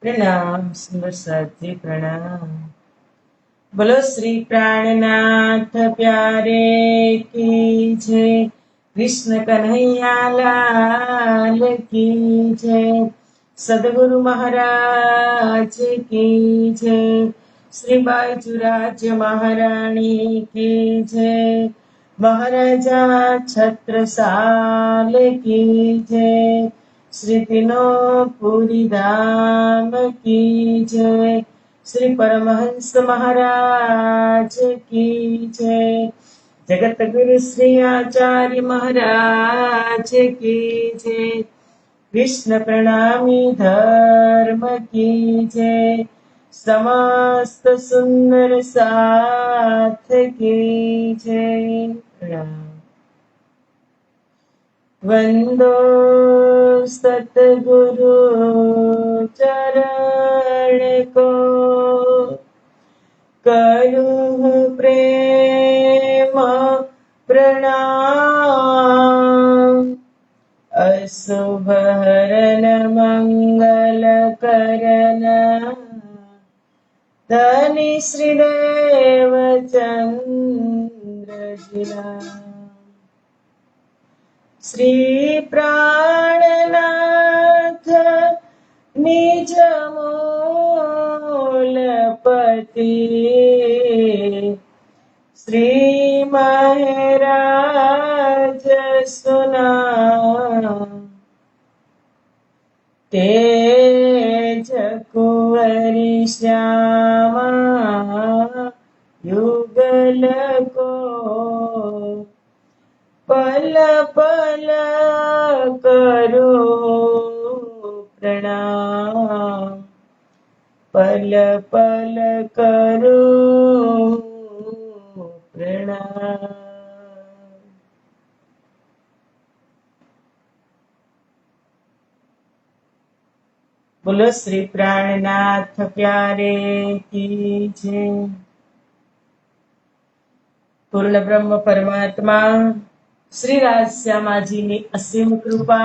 प्रणाम सुंदर साथ जी प्रणाम। बोलो श्री प्राणनाथ प्यारे की जय। कृष्ण कन्हैया लाल की जय। सदगुरु महाराज की जय। श्री बाईजुराज्य महारानी की जय। महाराजा छत्रसाल की जय। श्री तीनों पुरी धाम की जय। श्री परमहंस महाराज की जय। जगत गुरु श्री आचार्य महाराज की जय। कृष्ण प्रणामी धर्म की जय। समस्त सुंदर साथ की जय। वंदो सतगुरु चरण को, करूँ प्रेम प्रणाम। अशुभ हरन मंगल करन, धनी श्रीदेव चंद्र जिला। श्री प्राणनाथ निज मूलपति, श्री महाराज सुना। तेज कुंवरी श्यामा युगल को, पल पल करो प्रणाम। पल पल करो प्रणाम। बोलो श्री प्राणनाथ प्यारे की जय। पूर्ण ब्रह्म परमात्मा श्री राजश्यामाजीની અસીમ કૃપા,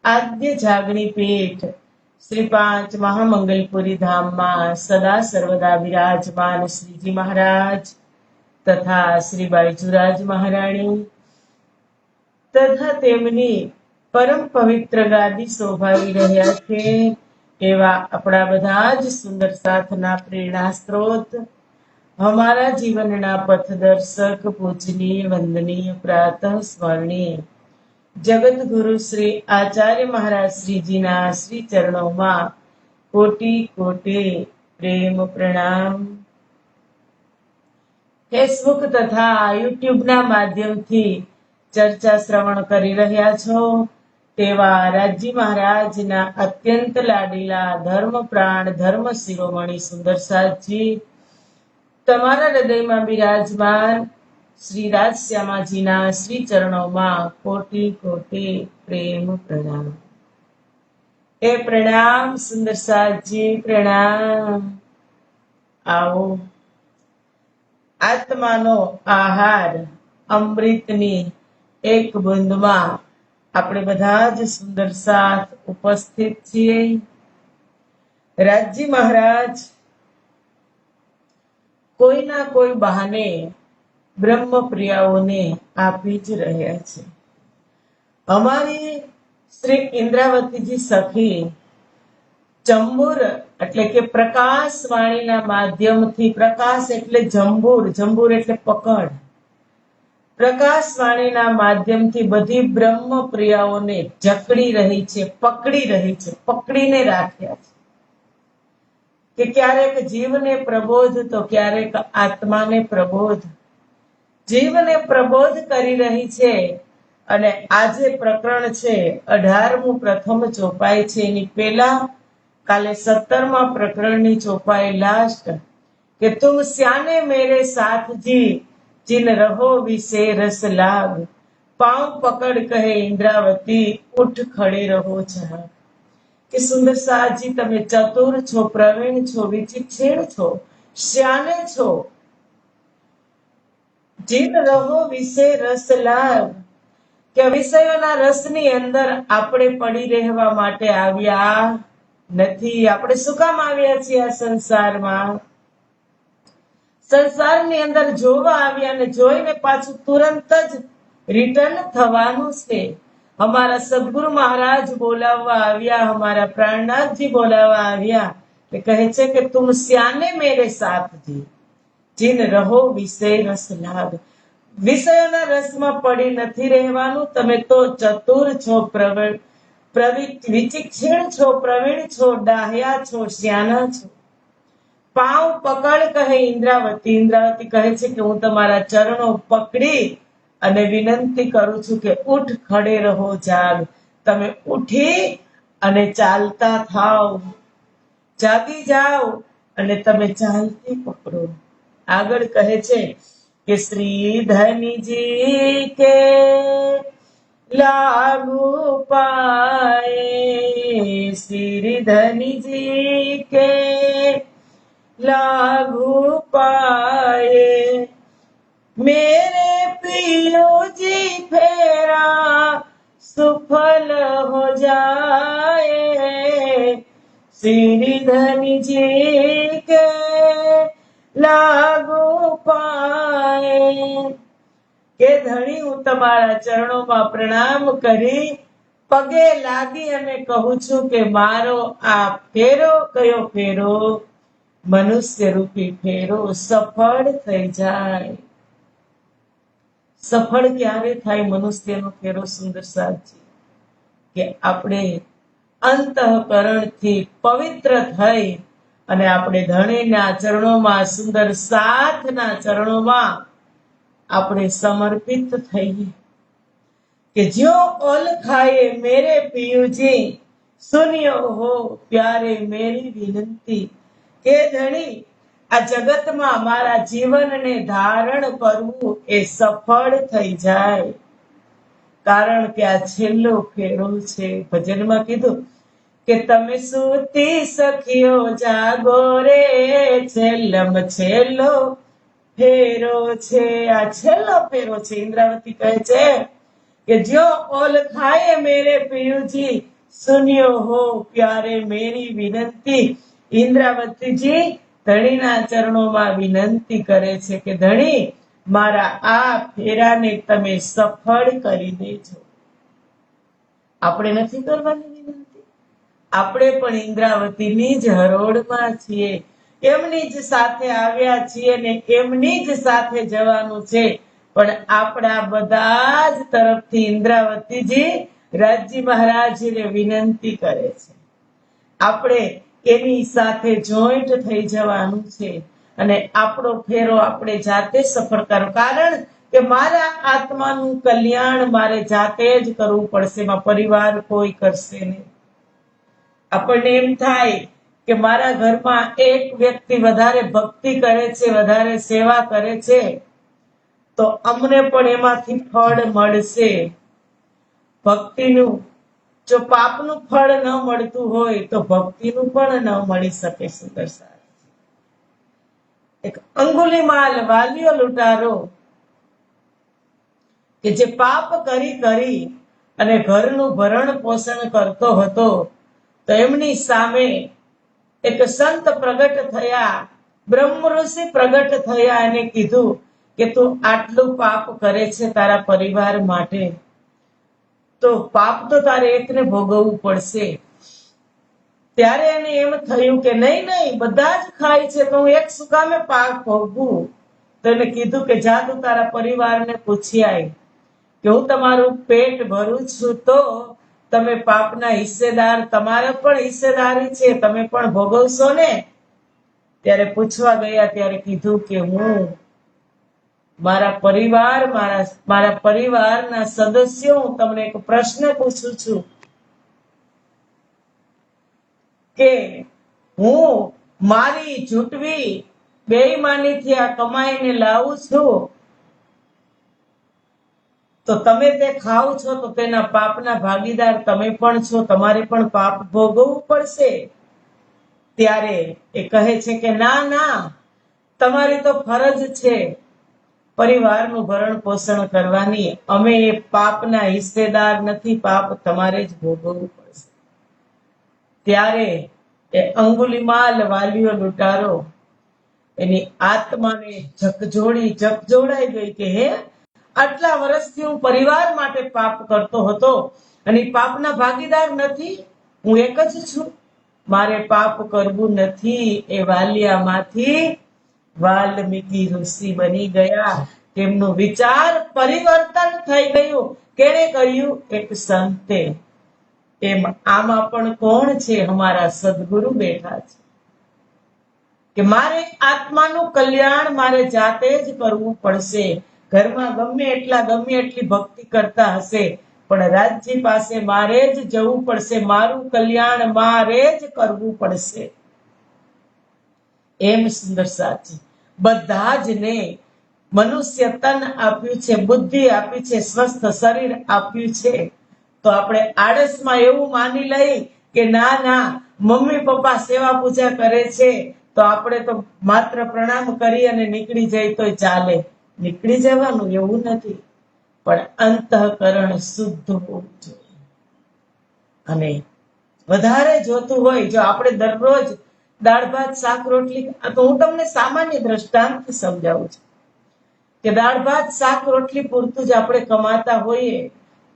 આદ્ય જાગણી પીઠ શ્રી 5 મહામંગલપુરી ધામમાં સદા સર્વદા વિરાજમાન શ્રીજી મહારાજ તથા શ્રી બાઈજુરાજ મહારાણી તથા તેમની પરમ પવિત્ર ગાદી શોભાવી રહ્યા છે એવા આપણા બધા જ સુંદર સાથના પ્રેરણા સ્ત્રોત, हमारा जीवनना पथदर्शक पूजनीय वंदनीय प्रातः स्मरणीय जगत गुरु श्री आचार्य महाराज श्री जी ना श्री चरणों में कोटि कोटि प्रेम प्रणाम। फेसबुक तथा यूट्यूब ना माध्यम थी चर्चा श्रवण करी रह्या छो तेवा राजी महाराज ना अत्यंत लाडीला धर्म प्राण धर्म शिरोमणि सुंदर साथ जी તમારા હૃદયમાં બિરાજમાન શ્રી રાજશ્યામાજીના શ્રી ચરણોમાં કોટી કોટી પ્રેમ પ્રણામ। એ પ્રણામ સુંદર સાજી પ્રણામ। આવો આત્માનો આહાર અમૃતની એક બુંદમાં આપણે બધા જ સુંદર સાથ ઉપસ્થિત છીએ। રાજજી મહારાજ કોઈના કોઈ બહાને બ્રહ્મ પ્રિયાઓને આપી જ રહ્યા છે। અમારી શ્રી ઇન્દ્રાવતીજી સખી જંબુર એટલે કે પ્રકાશ વાણીના માધ્યમથી, પ્રકાશ એટલે જંબુર, જંબુર એટલે પકડ, પ્રકાશ વાણીના માધ્યમથી બધી બ્રહ્મ પ્રિયાઓને જકડી રહી છે, પકડી રહી છે, પકડીને રાખ્યા છે કે ક્યારેક જીવને પ્રબોધ તો ક્યારેક આત્માને પ્રબોધ। જીવને પ્રબોધ કરી રહી છે અને આજે પ્રકરણ છે 18મું પ્રથમ ચોપાઈ છે, એની પહેલા કાલે 17મા પ્રકરણની ચોપાઈ લાસ્ટ કે તુમ સ્યાને મેરે સાથ जी जिन रहो विषे रस लाग, पांव पकड़ कहे इंद्रावती उठ खड़े रहो जहां। कि सुंदर साथ जी તમે ચતુર છો, પ્રવીણ છો, વિચિક્ષણ છો, શ્યાને છો। જીન રહો વિશે રસ લાગ કે વિષયોના રસની અંદર આપણે પડી રહેવા માટે આવ્યા નથી. આપણે શું કામ આવ્યા છીએ આ સંસારમાં? સંસારની અંદર જોવા આવ્યા અને જોઈને પાછું તુરંત જ રિટર્ન થવાનું છે. અમારા સદગુરુ મહારાજ બોલાવવા આવ્યા, અમારા પ્રાણનાથજી બોલાવવા આવ્યા. તે કહે છે કે તુમ શ્યાને મેરે સાથ જી, જીન રહો વિષય રસ લાગ. વિષયોના રસમાં પડી નથી રહેવાનું. તમે તો ચતુર છો, વિચિક્ષણ છો, પ્રવીણ છો, ડાહ્યા છો, શ્યાના છો. પાવ પકડ કહે ઇન્દ્રાવતી. ઇન્દ્રાવતી કહે છે કે હું તમારા ચરણો પકડી અને વિનંતી કરું છું કે ઉઠ ખડે રહો જાગ. તમે ઉઠી અને ચાલતા થાવ, જાગી જાઓ અને તમે ચાલતી પકડો. આગળ કહે છે કે શ્રીધનજી કે લાગુ પાए, श्रीधनजी के लागू पाए, मेरे पियो जी फेरा सुफल हो जाए, श्रीधनजी के लागू पाए. કે ધણી હું તમારા ચરણોમાં પ્રણામ કરી પગે લાગી અને કહું છું કે મારો આ ફેરો, કયો ફેરો? મનુષ્ય રૂપી ફેરો સફળ થઈ જાય. સફળ ક્યારે થાય મનુષ્યનો ફેરો? સુંદર સાહેબજી કે આપણે અંતઃકરણથી પવિત્ર થઈ અને આપણે ધણીના ચરણોમાં, સુંદર સાથના ચરણોમાં આપણે સમર્પિત થઈએ કે જ્યો ઓલ ખાए मेरे पियूजी, सुनियो हो प्यारे मेरी विनंती. કે ધણી આ જગતમાં મારા જીવનને ધારણ કરવું એ સફળ થઈ જાય. કારણ કે આ છેલ્લો ફેરો છે. ભજનમાં કીધું કે તમે સૂતી સખીઓ જાગો રે, છેલ્લમ છેલ્લો ફેરો છે. આ છેલ્લો ફેરો છે. ઇન્દ્રાવતી કહે છે કે જો ઓલ ખાए मेरे पियूजी, सुनियो हो प्यारे मेरी विनंती. ઇન્દ્રાવતીજી ધણીના ચરણોમાં વિનંતી કરે છે કે ધણી મારા આ ફેરાને તમે સફળ કરી દેજો. આપણે નથી કરવાની વિનંતી? આપણે પણ ઇન્દ્રાવતીની જ હરોળમાં છીએ, એમની જ સાથે આવ્યા છીએ ને એમની જ સાથે જવાનું છે. પણ આપણા બધા જ તરફથી ઇન્દ્રાવતીજી રાજજી મહારાજને વિનંતી કરે છે. આપણે એની સાથે જોઈન્ટ થઈ જવાનું છે અને આપણો ફેરો આપણે જાતે સફળ કરો. કારણ કે મારા આત્માનું કલ્યાણ મારે જાતે જ કરવું પડશે, એમાં પરિવાર કોઈ કરશે નહીં. આપણને એમ થાય કે મારા ઘરમાં એક વ્યક્તિ વધારે ભક્તિ કરે છે, વધારે સેવા કરે છે, તો અમને પણ એમાંથી ફળ મળશે. ભક્તિનું જો પાપનું ફળ ન મળતું હોય તો ભક્તિનું પણ ન મળી શકે. સુંદર સાહેબ એક અંગુલીમાલ વાલિયો લૂંટારો કે જે પાપ કરી અને ઘરનું ભરણ પોષણ કરતો હતો, તો એમની સામે એક સંત પ્રગટ થયા, બ્રહ્મ ઋષિ પ્રગટ થયા અને કીધું કે તું આટલું પાપ કરે છે તારા પરિવાર માટે, તો પાપ તો તારે એકને ભોગવવું પડશે. ત્યારે એને એમ થયું કે નહીં, બધા જ ખાય છે તો હું એક શું કામે પાપ ભોગવું? તો એને કીધું કે જા તું તારા પરિવારને પૂછી આય કે હું તમારું પેટ ભરું છું, તો તમે પાપના હિસ્સેદાર, તમારે પણ હિસ્સેદારી છે, તમે પણ ભોગવશો ને? ત્યારે પૂછવા ગયા ત્યારે કીધું કે હું મારા પરિવારના સદસ્યો, હું તમને એક પ્રશ્ન પૂછું છું કે હું મારી જૂટવી બેઈમાનીથી આ કમાઈને લાવું છું, તો તમે તે ખાવ છો તો તેના પાપના ભાગીદાર તમે પણ છો, તમારે પણ પાપ ભોગવવું પડશે. ત્યારે એ કહે છે કે ના, તમારી તો ફરજ છે પરિવારનું ભરણ પોષણ કરવાની, અમે એ પાપના હિસ્સેદાર નથી, પાપ તમારે જ ભોગવવું પડશે. ત્યારે એ અંગુલિમાલ વાલીઓ લૂંટારો એની આત્માને ઝકઝોડાઈ ગઈ કે હે, આટલા વર્ષથી હું પરિવાર માટે પાપ કરતો હતો અને પાપના ભાગીદાર નથી, હું એક જ છું, મારે પાપ કરવું નથી. એ વાલિયામાંથી વાલ્મીકી ઋષિ બની ગયા. તેમનું વિચાર પરિવર્તન થઈ ગયું. કેણે કર્યું? એક સંતે. એમ આમાં પણ કોણ છે? અમારા સદગુરુ બેઠા છે કે મારે આત્માનું કલ્યાણ મારે જાતે જ કરવું પડશે. ઘરમાં ગમે એટલી ભક્તિ કરતા હશે, પણ રાજજી પાસે મારે જ જવું પડશે, મારું કલ્યાણ મારે જ કરવું પડશે. એમ સુંદર સાચી બધા જ ને મનુષ્ય તન આપ્યું છે, બુદ્ધિ આપી છે, સ્વસ્થ શરીર આપ્યું છે, તો આપણે આળસમાં એવું માની લઈ કે ના મમ્મી પપ્પા સેવા પૂજા કરે છે તો આપણે તો માત્ર પ્રણામ કરી અને નીકળી જાય તોય ચાલે. નીકળી જવાનું એવું નથી, પણ અંતઃકરણ શુદ્ધ હોવું જોઈએ. અને વધારે જોતું હોય, જો આપણે દરરોજ દાળ ભાત શાક રોટલી, તો હું તમને સામાન્ય દ્રષ્ટાંતથી સમજાવું છું કે દાળ ભાત શાક રોટલી પૂરતું જ આપણે કમાતા હોઈએ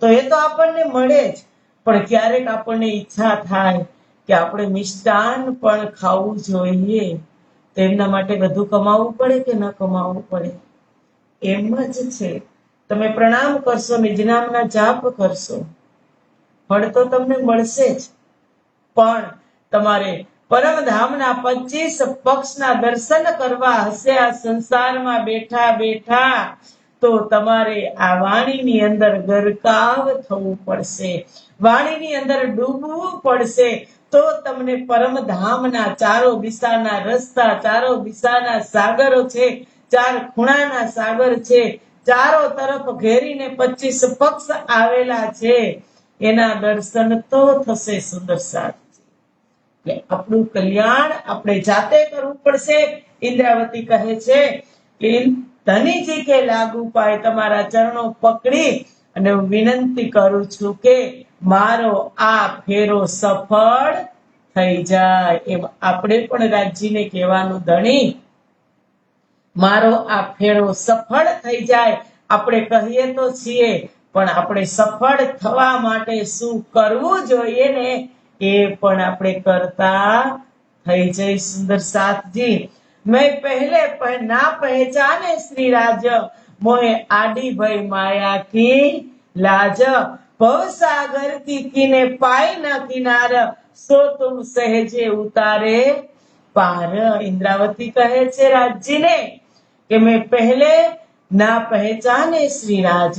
તો એ તો આપણને મળે જ, પણ ક્યારેક આપણને ઈચ્છા થાય કે આપણે મિષ્ટાન પણ ખાવું જોઈએ, તો એમના માટે બધું કમાવવું પડે કે ન કમાવવું પડે? એમ જ છે. તમે પ્રણામ કરશો, નિજ નામના જાપ કરશો, ફળ તો તમને મળશે જ, પણ તમારે પરમધામના 25 પક્ષના દર્શન કરવા હશે આ સંસારમાં બેઠા બેઠા, તો તમારે આ વાણીની અંદર ગરકાવ થવું પડશે, વાણીની અંદર ડૂબવું પડશે, તો તમને પરમધામના ચારો દિશાના રસ્તા, ચારો દિશાના સાગરો છે, ચાર ખૂણાના સાગર છે, ચારો તરફ ઘેરીને 25 પક્ષ આવેલા છે, એના દર્શન તો થશે. સુંદર સાથ એટલે આપણું કલ્યાણ આપણે જાતે કરવું પડશે. ઇન્દ્રાવતી કહે છે કે ધનીજી કે લાગુ પાય, તમારા ચરણો પકડી અને હું વિનંતી કરું છું કે મારો આ ફેરો સફળ થઈ જાય. એમ આપણે પણ રાજજીને કહેવાનું, ધણી મારો આ ફેરો સફળ થઈ જાય. આપણે કહીએ તો છીએ, પણ આપણે સફળ થવા માટે શું કરવું જોઈએ ને એ પણ આપણે કરતા થઈ જઈ. સુંદર સાથજી, મેં પહેલે ના પહેચાને શ્રી રાજ, મોહે આડી ભઈ માયા કી લાજ, ભવસાગર કી કિને પાય ન કિનાર, સો તુમ સહેજે ઉતારે પાર. ઇન્દ્રાવતી કહે છે રાજજીને કે મેં પહેલે ના પહેચાને શ્રી રાજ,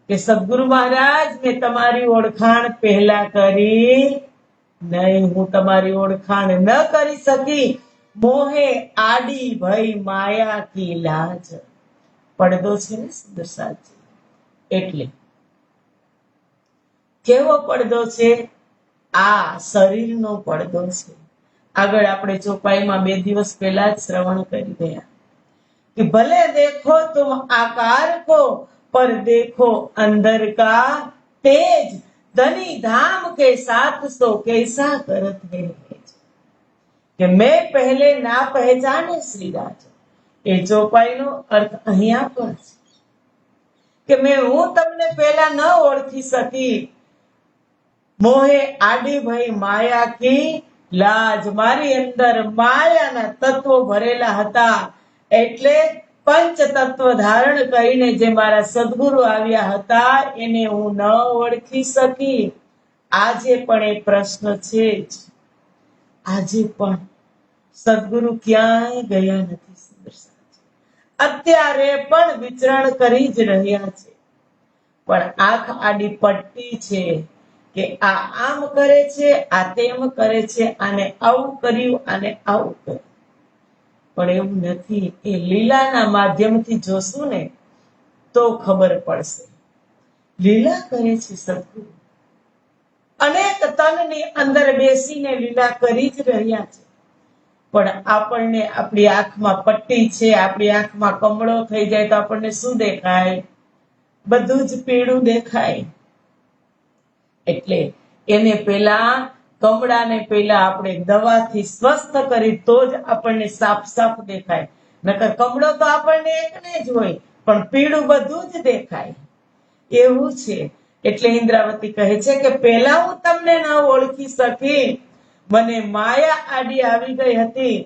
કે સદગુરુ મહારાજ મેં તમારી ઓળખાણ પહેલા કરી નહીં, હું તમારી ઓળખાણ ન કરી શકી. મોહે આડી ભઈ માયા કી લાજ, પડદો છે ને સુંદર સાચી. એટલે કેવો પડદો છે? આ શરીરનો પડદો છે. આગળ આપણે ચોપાઈમાં 2 દિવસ પહેલા જ શ્રવણ કરી ગયા कि भले देखो तुम आकार को पर देखो अंदर का तेज, धनी धाम के साथ सो कैसा करत है कि मैं पहले ना पहचाने श्री राज. એ ચોપાઈનો અર્થ અહીંયા પણ છે કે મેં હું તમને પહેલા ન ઓળખી શકી. મોહે આડી ભઈ માયા કી લાજ, મારી અંદર માયાના તત્વો ભરેલા હતા, એટલે પંચ તત્વ ધારણ કરીને જે મારા સદગુરુ આવ્યા હતા એને હું ન ઓળખી શકી. આજે પણ એ પ્રશ્ન છે જ. આજે પણ સદગુરુ ક્યાંય ગયા નથી. અત્યારે પણ વિચરણ કરી જ રહ્યા છે, પણ આંખ આડી પટ્ટી છે કે આ આમ કરે છે, આ તેમ કરે છે, આને આવું કર્યું, આને આવું કર્યું. પણ એવું નથી. એ લીલાના માધ્યમથી જોશું ને તો ખબર પડશે. લીલા કરે છે સદગુરુ, અનેક તનની અંદર બેસીને લીલા કરી જ રહ્યા છે, પણ આપણને આપણી આંખમાં પટ્ટી છે, આપણી આંખમાં કમળો થઈ જાય તો આપણને શું દેખાય? બધું જ પીળું દેખાય. એટલે એને પેલા કમળાને પેલા આપણે દવાથી સ્વસ્થ કરી તો જ આપણને સાફ સાફ દેખાય, નકર કમળો તો આપણને એકને જ હોય પણ પીળું બધું જ દેખાય. એવું છે. એટલે ઇન્દ્રાવતી કહે છે કે પેલા હું તમને ન ઓળખી શકી, મને માયા આડી આવી ગઈ હતી,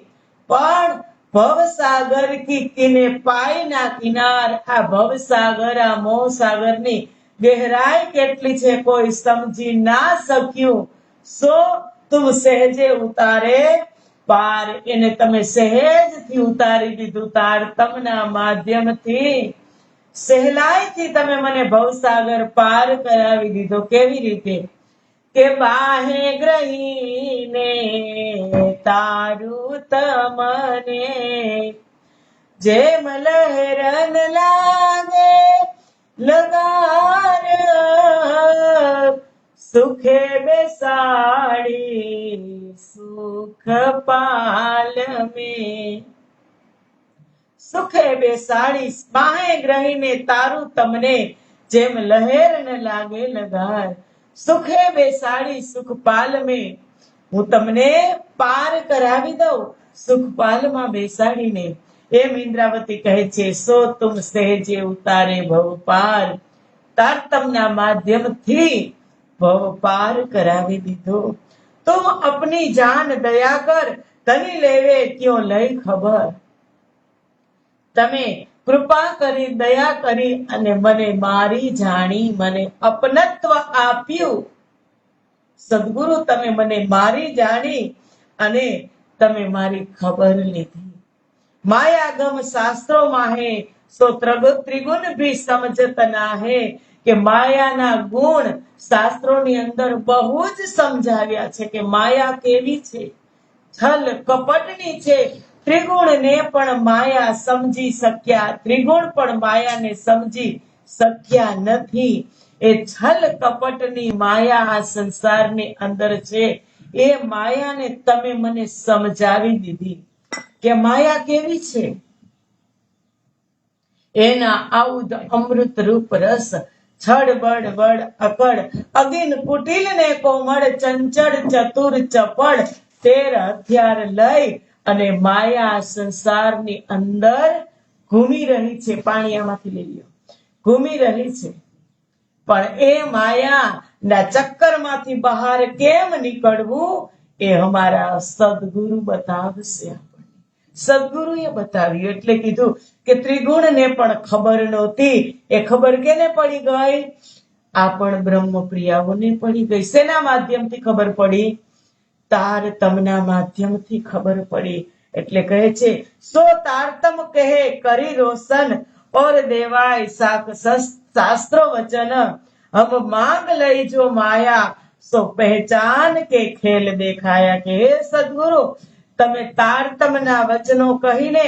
પણ ભવસાગર કી કિને પાયના કિનાર, આ ભવસાગર, આ મોહસાગરની ગહેરાઈ કેટલી છે કોઈ સમજી ના શક્યું. સો તુમ સહેજે ઉતારે પાર, એને તમે સહેજથી ઉતારી દીધું તારતમના માધ્યમથી. સહેલાઈથી તમે મને ભવસાગર પાર કરાવી દીધો. કેવી રીતે? કે બાહે ગ્રહીને તારું તમને, જેમ લહેરન લાગે લગાર, સુખે બેસાડી સુખ પાલ में, સુખે બેસાડી બાહે ગ્રહીને તારું તમને, જેમ લહેર ન લાગે લગાર, સુખે બેસાડી સુખપાલ में, હું તમને પાર કરાવી દઉં સુખપાલમાં બેસાડીને. એમ ઇન્દ્રાવતી કહે છે, સો તુમ સહેજે ઉતારે ભવ પાર, તારતમના માધ્યમથી ભવ પાર કરાવી દીધો. તુમ અપની જાન દયા કર, તની લેવે ક્યો લઈ ખબર. તમે કૃપા કરી, દયા કરી અને મને મારી જાણી, મને અપનત્વ આપ્યું. સદગુરુ તમે મને મારી જાણી અને તમે મારી ખબર લીધી. માયાગમ શાસ્ત્રો માહે સો ત્રિગુણ ભી સમજત નાહે, કે માયાના ગુણ શાસ્ત્રોની અંદર બહુ જ સમજાવ્યા છે કે માયા કેવી છે, છલ કપટની છે. ત્રિગુણને પણ માયા સમજી શક્યા, ત્રિગુણ પણ માયાને સમજી શક્યા નથી. એ છલ કપટની માયા આ સંસારની અંદર છે. એ માયાને તમે મને સમજાવી દીધી કે માયા કેવી છે. એના આઉદ અમૃત રૂપ રસ, છડ બળ બળ અકડ, અગિન કુટિલ ને કોમળ, ચંચળ ચતુર ચપળ, 13 હથિયાર લઈ અને માયા સંસારની અંદર ઘૂમી રહી છે. પાણીયામાંથી લઈ લો, ઘૂમી રહી છે. પણ એ માયા ના ચક્કરમાંથી બહાર કેમ નીકળવું એ અમારા સદગુરુ બતાવશે. સદગુરુએ બતાવ્યું. એટલે કીધું કે ત્રિગુણને પણ ખબર નહોતી. એ ખબર કેને પડી ગઈ? આ પણ બ્રહ્મપ્રિયાઓને પડી ગઈ. શેના માધ્યમથી ખબર પડી? તારતમના માધ્યમથી ખબર પડી. એટલે કહે છે, સો તારતમ કહે કરી રોશન, ઓર દેવાય શાસ્ત્રો વચન, હમ માંગ લઈ જો માયા, સો પહેચાન કે ખેલ દેખાયા. કે હે સદગુરુ, તમે તારતમના વચનો કહીને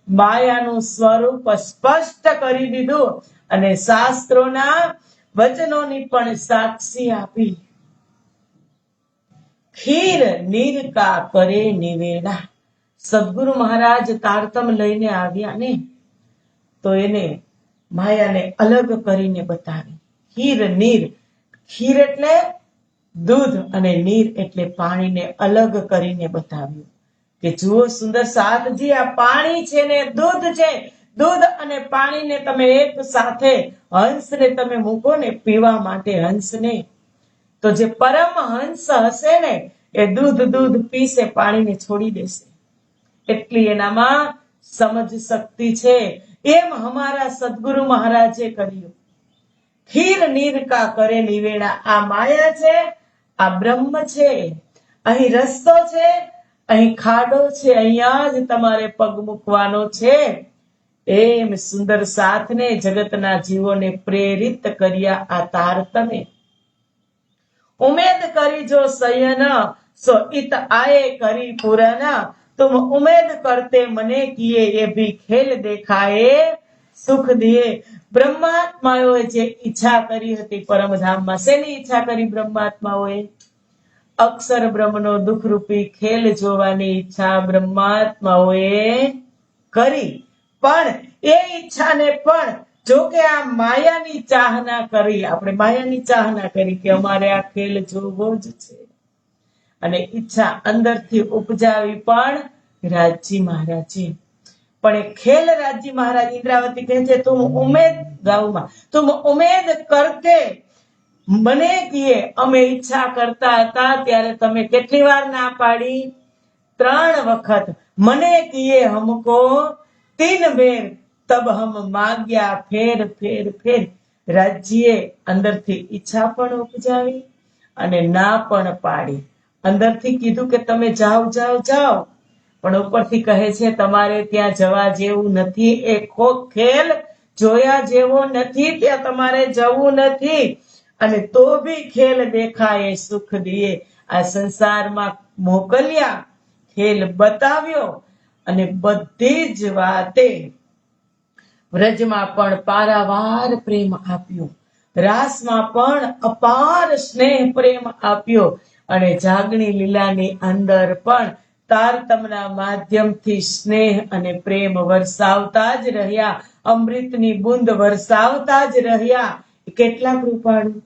માયાનું સ્વરૂપ સ્પષ્ટ કરી દીધું અને શાસ્ત્રોના વચનોની પણ સાક્ષી આપી. ખીર નીર કા કરે નિવેડા. સદગુરુ મહારાજ તારતમ લઈને આવ્યા ને તો એને માયાને અલગ કરીને બતાવી. ખીર નીર, ખીર એટલે દૂધ અને નીર એટલે પાણીને અલગ કરીને બતાવ્યું કે જુઓ સુંદર સાધજી, આ પાણી છે ને દૂધ છે. દૂધ અને પાણીને તમે એક સાથે, હંસને તમે મૂકો ને પીવા માટે, હંસને, તો જે પરમ હંસ હશે ને એ દૂધ દૂધ પીશે, પાણીને છોડી દેશે. એટલી એનામાં સમજ શક્તિ છે. એમ હમારા સદગુરુ મહારાજે કર્યું. ખીર નીર કા કરે નિવેડા. આ માયા છે, આ બ્રહ્મ છે. અહીં રસ્તો છે, અહીં ખાડો છે, અહીંયા જ તમારે પગ મૂકવાનો છે. એમ સુંદર સાથને જગતના જીવોને પ્રેરિત કર્યા આ તારતમે. ઉમેદ કરી જો સયન, સો इत आए करी पूरन, तुम उमेद करते मने किए, ये भी खेल देखाए સુખ દિએ. બ્રહ્માત્માઓએ જે ઈચ્છા કરી હતી પરમધામમાં, શેની ઈચ્છા કરી બ્રહ્માત્માઓએ? અક્ષર બ્રહ્મનો દુઃખરૂપી ખેલ જોવાની ઈચ્છા બ્રહ્માત્માઓએ કરી. પણ એ ઈચ્છાને પણ જો કે આ માયાની ચાહના કરી, આપણે માયાની ચાહના કરી કે અમારે આ ખેલ જોવો જ છે, અને ઈચ્છા અંદરથી ઉપજાવી પણ રાજજી મહારાજે. પણ એ ખેલ રાજજી મહારાજ ઇન્દ્રાવતી કહે છે, તુમ ઉમેદ ગાઉમાં તુમ ઉમેદ કરતે મને કીએ, અમે ઈચ્છા કરતા હતા ત્યારે તમે કેટલી વાર ના પાડી? 3 વખત. મને કીએ હમકો 3 બેર, તબ હમ માગ્યા ફેર ફેર ફેર. રાજ્યે અંદરથી ઈચ્છા પણ ઉપજાવી અને ના પણ પાડી. અંદરથી કીધું કે તમે જાઓ જાઓ જાઓ, પણ ઉપરથી કહે છે તમારે ત્યાં જવા જેવું નથી. એ ખેલ જોયા જેવો નથી, ત્યાં તમારે જવું નથી. અને તો બી ખેલ દેખાય સુખ દિયે. આ સંસારમાં મોકલ્યા, ખેલ બતાવ્યો અને બધી જ વાતે વ્રજમાં પણ પારાવાર પ્રેમ આપ્યો, રાસમાં પણ અપાર સ્નેહ પ્રેમ આપ્યો અને જાગણી લીલાની અંદર પણ તારતમના માધ્યમથી સ્નેહ અને પ્રેમ વરસાવતા જ રહ્યા, અમૃતની બુંદ વરસાવતા જ રહ્યા. કેટલા કૃપાળુ!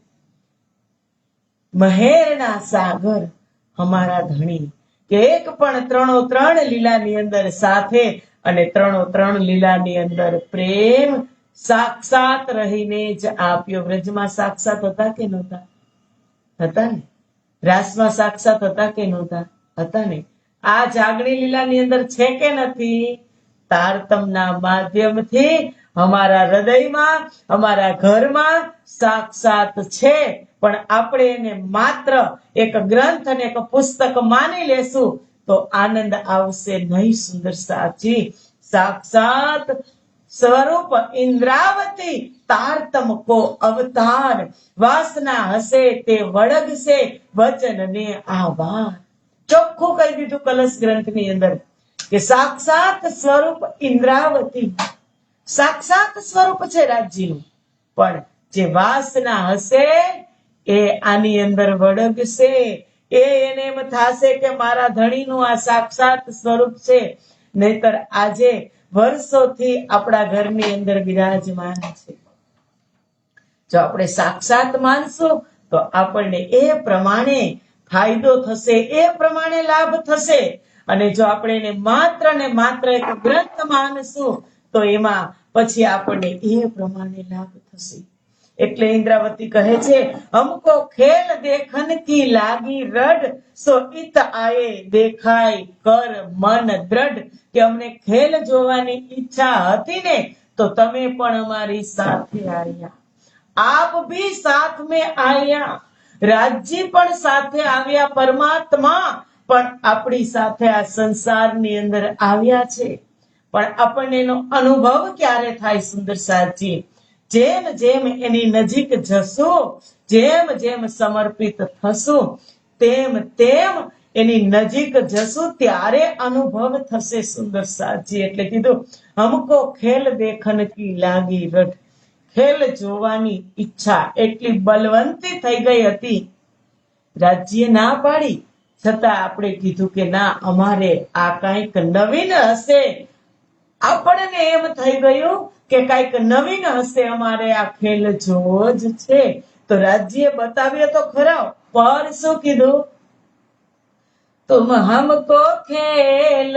મહેરના સાગર અમારા ધણી, કે એક પણ 3 લીલાની અંદર સાથે અને 3 લીલાની અંદર પ્રેમ સાક્ષાત રહીને જ આપ્યો. વ્રજમાં સાક્ષાત હતા કે નહોતા? હતા ને. રાસમાં સાક્ષાત હતા કે નહોતા? હતા ને. આ જાગણી લીલાની અંદર છે કે નથી? તારતમના માધ્યમથી અમારા હૃદયમાં, અમારા ઘરમાં સાક્ષાત છે. પણ આપણે એને માત્ર એક ગ્રંથ અને એક પુસ્તક માની લેશું તો આનંદ આવશે નહીં. સુંદર સાચી સાક્ષાત સ્વરૂપ ઇન્દ્રાવતી તારતમ કો અવતાર, વાસના હશે તે વળગશે વચન ને આભાર. ચોખ્ખું કહી દીધું કલશ ગ્રંથની અંદર કે સાક્ષાત સ્વરૂપ ઇન્દ્રાવતી, સાક્ષાત સ્વરૂપ છે રાજ્યનું. પણ જે વાસના હશે એ આની અંદર વળગશે. એને એમ થશે કે મારા ધણીનું આ સાક્ષાત સ્વરૂપ છે. નહીતર આજે વર્ષોથી આપણા ઘરની અંદર બિરાજમાન છે. જો આપણે સાક્ષાત માનશું તો આપણને એ પ્રમાણે ફાયદો થશે, એ પ્રમાણે લાભ થશે. અને જો આપણે એને માત્ર ને માત્ર એક ગ્રંથ માનશું તો એમાં પછી આપણને એ પ્રમાણે લાભ થશે. એટલે ઇન્દ્રાવતી કહે છે, હમકો ખેલ દેખન કી લાગી રડ, સો ઈત આયે દેખાય કર મન દ્રઢ. કે અમને ખેલ જોવાની ઈચ્છા હતી ને તો તમે પણ અમારી સાથે આવ્યા. આપ ભી સાથ में આયા. રાજ્ય પણ સાથે આવ્યા, પરમાત્મા પણ આપણી સાથે આ સંસારની અંદર આવ્યા છે. પણ આપણને એનો અનુભવ ક્યારે થાય? સુંદર સાચી, જેમ જેમ એની નજીક જશો, જેમ જેમ સમર્પિત થશું, તેમ તેમ એની નજીક જશું ત્યારે અનુભવ થશે. સુંદર સાચી એટલે કીધું હમકો ખેલ દેખન કી લાગી રટ. ખેલ જોવાની ઈચ્છા એટલી બલવંતી થઈ ગઈ હતી. રાજ્યે ના પાડી છતાં આપણે કીધું કે ના, અમારે આ કંઈક નવીન હશે. આપણને એમ થઈ ગયું કે કંઈક નવીન હશે, અમારે આ ખેલ જોવો જ છે. તો રાજ્યે બતાવ્યો તો ખરા, પર શું કીધું? तुम हमको खेल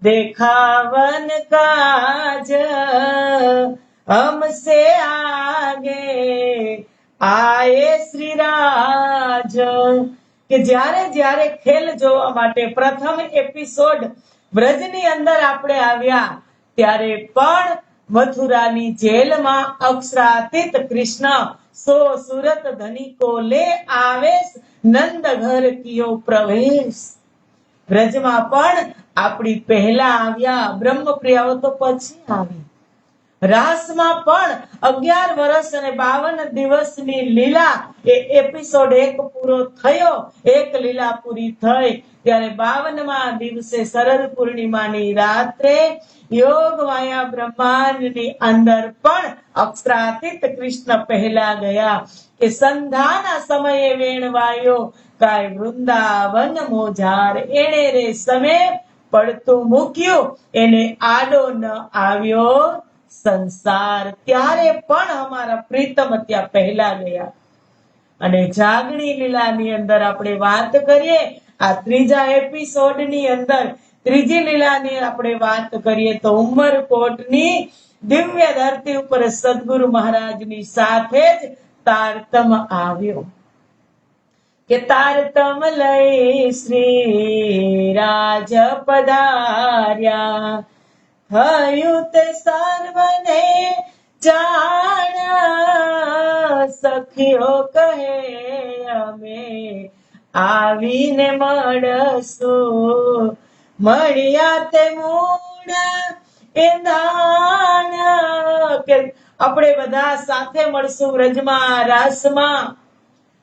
देखावन काज, हमसे आगे आए श्री राज. કે જ્યારે જ્યારે ખેલ જોવા માટે પ્રથમ એપિસોડ વ્રજની અંદર આપણે આવ્યા ત્યારે પણ મથુરાની જેલમાં અક્ષરાતીત કૃષ્ણ સો સુરત ધનિકો લે આવેશ, નંદ ઘર કિયો પ્રવેશ. વ્રજમાં પણ આપણી પહેલા આવ્યા, બ્રહ્મપ્રિયાઓ તો પછી આવી. રાસમાં પણ 11 વર્ષ અને 52 દિવસની લીલા, એ એપિસોડ 1 પૂરો થયો, એક લીલા પૂરી થઈ ત્યારે 52મા દિવસે શરદ પૂર્ણિમાની રાત્રે યોગ માયા બ્રહ્માંડની અંદર પણ અક્ષરાતીત કૃષ્ણ પહેલા ગયા કે સંધાના સમયે વેણવાયો કાય વૃંદાવન મોજાર. એણે રે સમય પડતું મૂક્યું, એને આડો ન આવ્યો સંસાર. ત્યારે પણ અમારા પ્રીતમ ત્યાં પહેલા ગયા. અને જાગણી લીલાની અંદર આપણે વાત કરીએ, આ ત્રીજા એપિસોડની અંદર ત્રીજી લીલાની આપણે વાત કરીએ તો ઉમરકોટની દિવ્ય ધરતી ઉપર સદગુરુ મહારાજની સાથે જ તારતમ આવ્યો કે તારતમ લઈ શ્રી રાજ પધાર્યા, થયું તે સર્વને જાણ, સખીઓ કહે અમે આવીને મળશું, મળ્યા તે મૂળ એંધાણ, કે આપણે બધા સાથે મળશું વ્રજમાં, રાસમાં,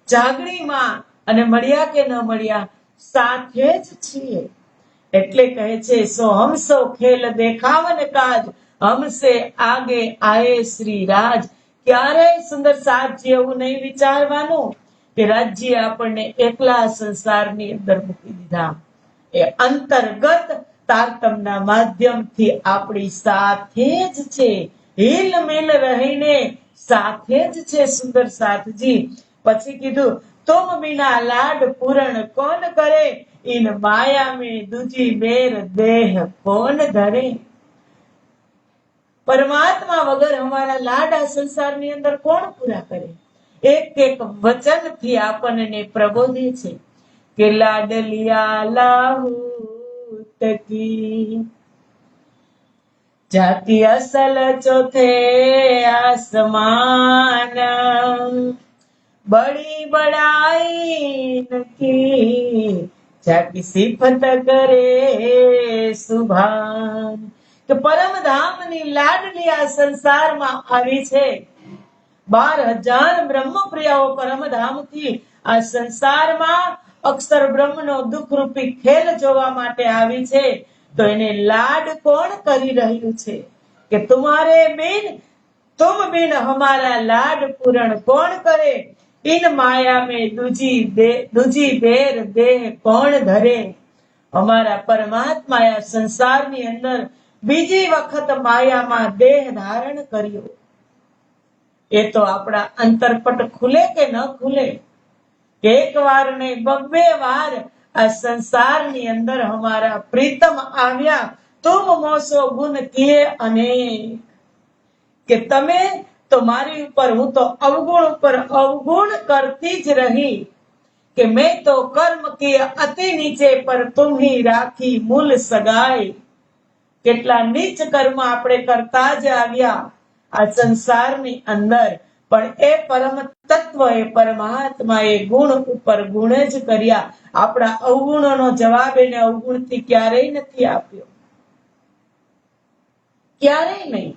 જાગણીમાં, અને મળ્યા કે ન મળ્યા સાથે જ છીએ. એટલે કહે છે સો હમસો ખેલ દેખાવન કાજ, હમસે આગે આયે શ્રી રાજ. ક્યારેય સુંદર સાહેબજી એવું નહીં વિચારવાનું કે રાજ્ય આપણને એકલા સંસારની અંદર મૂકી દીધા. એ અંતર્ગત તારતમના માધ્યમથી આપણી સાથે જ છે, હિલ મિલ રહીને સાથે જ છે સુંદર સાથજી. પછી કીધું तुम बिना लाड पूरण कौन करे, इन माया में दूजी बेर देह कौन धरे. પરમાત્મા વગર અમારા લાડ આ સંસારની અંદર કોણ પૂરા કરે. એક એક વચનથી આપણને પ્રબોધે છે કે લાડલિયા લાહુત કી જાતિ અસલ ચોથે આસમાન, बड़ी बड़ाई की जाकी सिफत करे सुभान. કે પરમધામની લાડલી આ સંસારમાં આવી છે. 12,000 બ્રહ્મપ્રિયાઓ પરમધામથી આ સંસારમાં અક્ષર બ્રહ્મનો દુઃખરૂપી ખેલ જોવા માટે આવી છે. તો એને લાડ કોણ કરી રહ્યું છે કે તુમારે બિન तुम बिन हमारा लाड पूरण कौन करे, इन माया में दूजी बेर देह कौन धरे. અમારા પરમાત્માએ સંસારની અંદર બીજી વખત માયામાં દેહ ધારણ કર્યો. એ તો આપણા અંતરપટ ખુલે કે ન ખુલે. એક વાર નહીં 2 વાર આ સંસારની અંદર હમારા પ્રીતમ આવ્યા. તુમ મોસો ગુણ કિએ અનેક, કે તમે તો મારી ઉપર, હું તો અવગુણ ઉપર અવગુણ કરતી જ રહી, કે મેં તો કર્મ કિયા અતિ નીચે પર તુમ્હી રાખી મૂલ સગાઈ. કેટલા નીચ કર્મ આપણે કરતા જ આવ્યા આ સંસારની અંદર, પણ એ પરમ તત્વ એ પરમાત્મા એ ગુણ ઉપર ગુણ જ કર્યા. આપણા અવગુણોનો જવાબ એને અવગુણથી ક્યારેય નથી આપ્યો, ક્યારેય નહીં.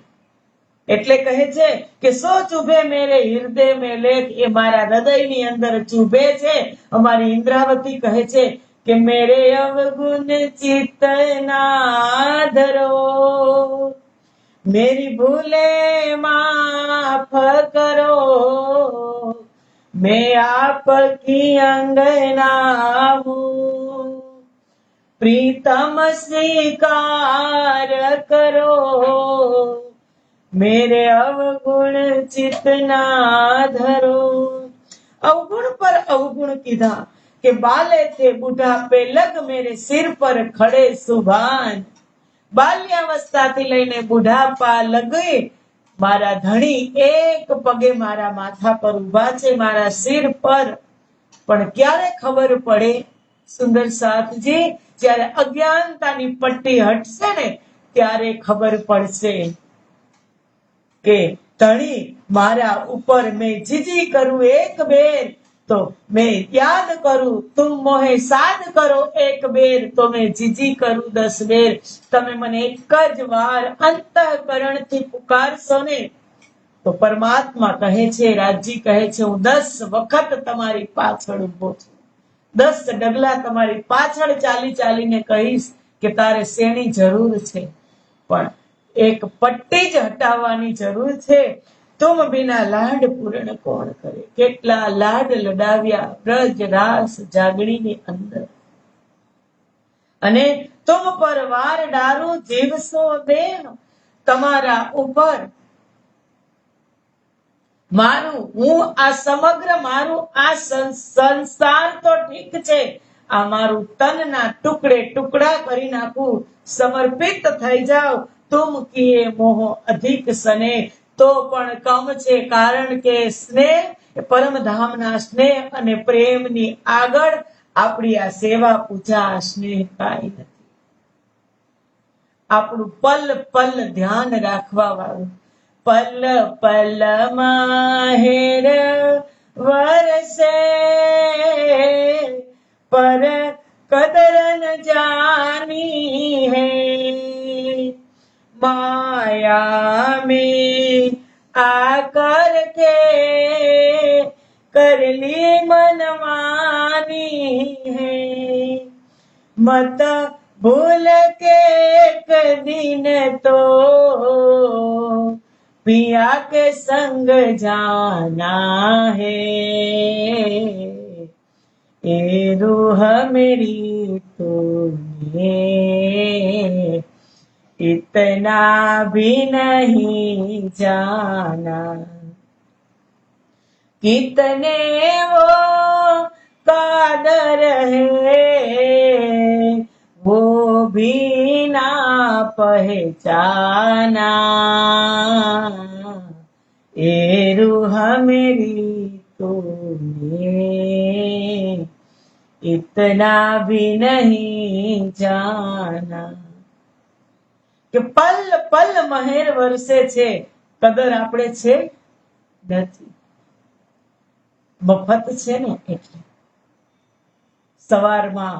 એટલે કહે છે કે સો ચૂભે મેરે હૃદય મેં લેખ, એ મારા હૃદયની અંદર ચૂભે છે. અમારી ઇન્દ્રાવતી કહે છે કે મેરે અવગુણ ચિત્ત ના ધરો, મેરી ભૂલે માફ કરો, मैं आपकी अंगना हूँ, प्रीतम स्वीकार करो, मेरे अवगुण चितना धरो. अवगुण पर अवगुण कीधा કે બાલે थे બુઢાપે લગ મેરે સિર પર ખડે સુભાન. બાલ્યાવસ્થાથી લઈને બુઢાપા લગે મારા ધણી એક પગે મારા માથા પર ઉભા છે, મારા સિર પર. પણ ક્યારે ખબર પડે સુંદર સાથજી, જ્યારે અજ્ઞાનતાની પટ્ટી હટશે ને ત્યારે ખબર પડશે કે ધણી મારા ઉપર મેં જીજી કરું એક બેર તો મેં યાદ કરું, તુમ મોહે સાદ કરો એક બેર તો મેં જીજી કરું 10 બેર. તમે મને એક જ વાર અંતઃકરણથી પુકારશો ને તો પરમાત્મા કહે છે, રાજજી કહે છે, હું 10 વખત તમારી પાછળ ઉભો છું, 10 ડગલા તમારી પાછળ ચાલી ચાલીને કહીશ કે તારે શેની જરૂર છે, પણ એક પટ્ટી જ હટાવવાની જરૂર છે. તુમ બિના લાડ પૂર્ણ કોણ કરે. કેટલા લાડ લડાવ્યા બ્રજ રાસ જાગણીની અંદર, અને તુમ પર વાર ડારું જીવસો દેહ, તમારા ઉપર મારું હું આ સમગ્ર મારું આ સંસાર તો ઠીક છે, આ મારું તનના ટુકડે ટુકડા કરી નાખું, સમર્પિત થઈ જાવ. તુમ કિએ મોહ અધિક સને, તો પણ કમ છે, કારણ કે સ્નેહ પરમધામના સ્નેહ અને પ્રેમની આગળ આપણી આ સેવા પૂજા આ સ્નેહ કાંઈ નથી. આપણું પલ પલ ધ્યાન રાખવા વાળું. પલ પલ માહેર વરસે, પર કદર ન જાની હૈ, माया में आकर के कर ली मनमानी है, मत भूल के एक दिन तो पिया के संग जाना है, ये रूह मेरी तूने इतना भी नहीं जाना, कितने वो कादर है वो भी ना पहचाना, ये रूह मेरी तूने इतना भी नहीं जाना. કે પલ પલ મહેર વરસે છે, કદર આપણે છે નથી, મફત છે ને. એટલે સવારમાં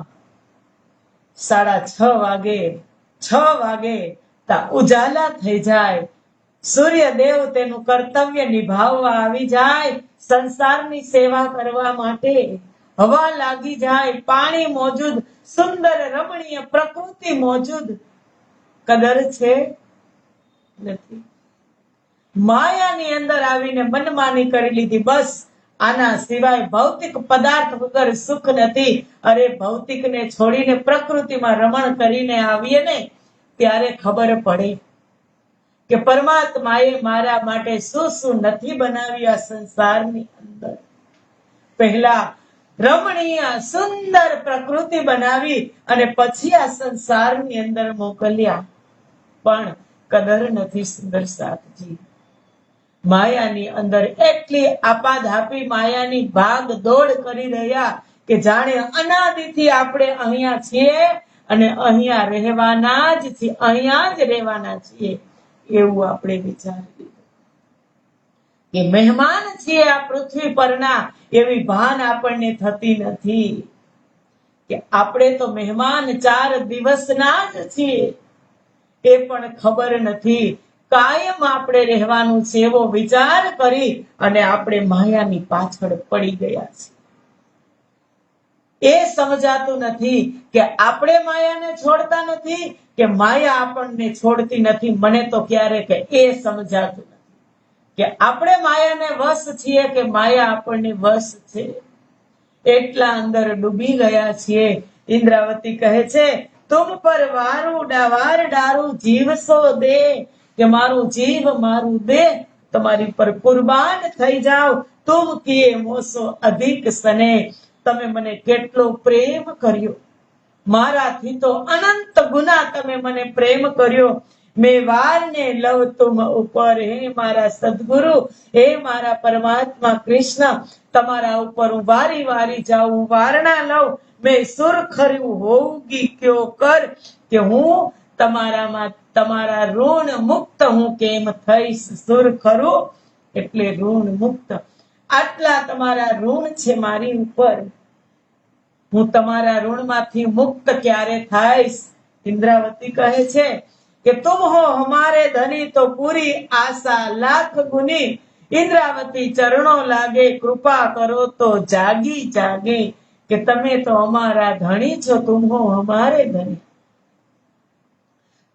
6:30 વાગે તા ઉજાલા થઈ જાય, સૂર્યદેવ તેનું કર્તવ્ય નિભાવવા આવી જાય, સંસારની સેવા કરવા માટે. હવા લાગી જાય, પાણી મોજૂદ, સુંદર રમણીય પ્રકૃતિ મોજૂદ, કદર છે નથી. માયાની અંદર આવીને મનમાની કરી લીધી, બસ આના સિવાય ભૌતિક પદાર્થ વગર સુખ નથી. અરે ભૌતિકને છોડીને પ્રકૃતિમાં રમણ કરીને આવીએ ને ત્યારે ખબર પડે કે પરમાત્માએ મારા માટે શું શું નથી બનાવ્યું આ સંસારની અંદર. પહેલા રમણીય સુંદર પ્રકૃતિ બનાવી અને પછી આ સંસારની અંદર મોકલ્યા, પણ કદર નથી સુંદર સાથજી. માયાની અંદર એટલી આપાધાપી માયાની ભાગ દોડ કરી રહ્યા કે જાણે અનાદિથી આપણે અહીંયા છીએ અને અહીંયા રહેવાના જ છીએ, અહીંયા જ રહેવાના છીએ એવું આપણે વિચારી કે મહેમાન છીએ આ પૃથ્વી પરના, એવી ભાન આપણને થતી નથી કે આપણે તો મહેમાન 4 દિવસના જ છીએ, એ પણ ખબર નથી. કાયમ આપણે રહેવાનું છે એવો વિચાર કરી અને આપણે માયાની પાછળ પડી ગયા છે. એ સમજાતું નથી કે આપણે માયાને છોડતા નથી કે માયા આપણને છોડતી નથી. મને તો ક્યારેક એ સમજાતું નથી કે આપણે માયાને વશ છીએ કે માયા આપણને વશ છે. એટલા અંદર ડૂબી ગયા છીએ. ઇન્દ્રાવતી કહે છે, તુમ પર વારું ડારું જીવસો દે, કે મારું જીવ મારું દેહ તમારી પર કુરબાન થઈ જાવ. તુમ કિએ મોસો અધિક સને, તમે મને કેટલો પ્રેમ કર્યો, મારાથી તો અનંત ગુના તમે મને પ્રેમ કર્યો. મેં વારને લવ તુમ ઉપર, હે મારા સદગુરુ, હે મારા પરમાત્મા કૃષ્ણ, તમારા ઉપર હું વારી વારી જાઉં, વારણા લઉં. મેં સુર ખર્યું હોઉગી ક્યો કર, કે હું તમારા ઋણ મુક્ત હું કેમ થઈશ. સુર ખરું એટલે ઋણ મુક્ત. આટલા તમારા ઋણ છે મારી ઉપર, હું તમારા ઋણમાંથી મુક્ત ક્યારે થઈશ. ઇન્દ્રાવતી કહે છે કે તુમ હો હમારે ધની તો પૂરી આશા લાખ ગુની. ઇન્દ્રાવતી ચરણો લાગે, કૃપા કરો તો જાગી જાગે, કે તમે તો અમારા ધણી છો. તુમ હો હમારે ધની,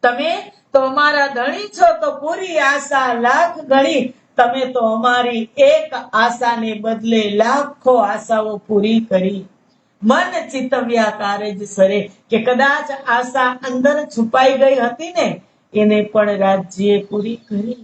તમે તો અમારા ધણી છો તો પૂરી આશા લાખ ગણી. તમે તો અમારી એક આશાને બદલે લાખો આશાઓ પૂરી કરી. મન ચિતવ્યા કારજ સરે, કે કદાચ આશા અંદર છુપાઈ ગઈ હતી ને એને પણ રાજ્યે પૂરી કરી.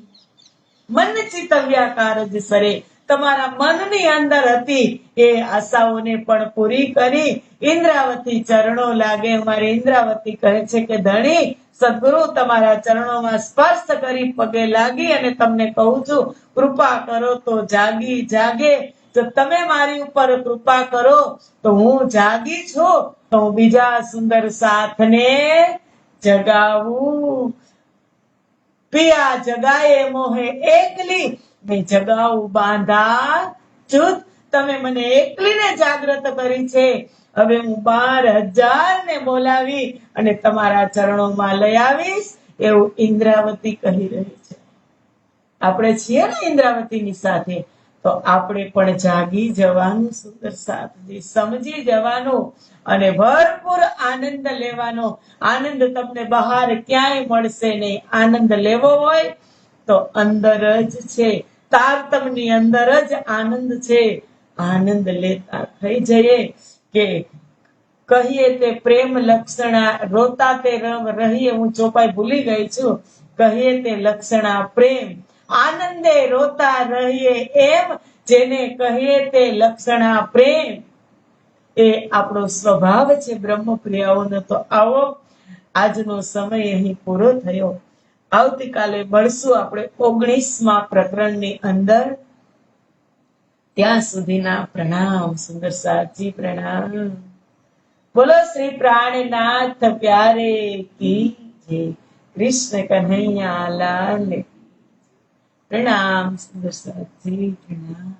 મન ચિતવ્યાકાર જ સરે. તમારા મનની અંદર હતી એ આશાઓને પણ પૂરી કરી ઇન્દ્રાવતી ચરણો લાગે. અમારી ઇન્દ્રાવતી કહે છે કે ધણી સદગુરુ તમારા ચરણોમાં સ્પર્શ કરી પગે લાગી અને તમને કહું છું કૃપા કરો તો જાગી જાગે. જો તમે મારી ઉપર કૃપા કરો તો હું જાગી છું, તો હું બીજા સુંદર સાથને જગાવું. પિયા જગાએ મોહે એકલી, મેં જગાવું બાંધા ચૂત. તમે મને એકલીને જાગૃત કરી છે, હવે હું 12,000 ને બોલાવી અને તમારા ચરણોમાં લઈ આવીશ, એવું ઇન્દ્રાવતી કહી રહી છે. આપણે છીએ ને ઇન્દ્રાવતીની સાથે, તો આપણે પણ જાગી જવાનું, સુંદર સાથજી સમજી જવાનું અને ભરપૂર આનંદ લેવાનો. આનંદ તમને બહાર ક્યાંય મળશે નહીં. આનંદ લેવો હોય તો અંદર જ છે, તારતમની અંદર જ આનંદ છે. આનંદ લેતા થઈ જઈએ કે કહીએ તે પ્રેમ લક્ષણા, રોતા તે રહીએ, હું ચોપાઈ ભૂલી ગઈ છું. કહીએ તે લક્ષણા પ્રેમ, આનંદે રોતા રહીએ એમ, જેને કહીએ તે લક્ષણા પ્રેમ. એ આપણો સ્વભાવ છે બ્રહ્મપ્રિયાઓનો. તો આવો, આજનો સમય અહીં પૂરો થયો. આવતીકાલે મળશું આપણે 19મા પ્રકરણની અંદર. ત્યાં સુધીના પ્રણામ. સુંદર સાજી પ્રણામ. બોલો શ્રી પ્રાણનાથ પ્યારે કી જય. કૃષ્ણ કન્હૈયા લાલ. પ્રણામ સુંદર સાજી પ્રણામ.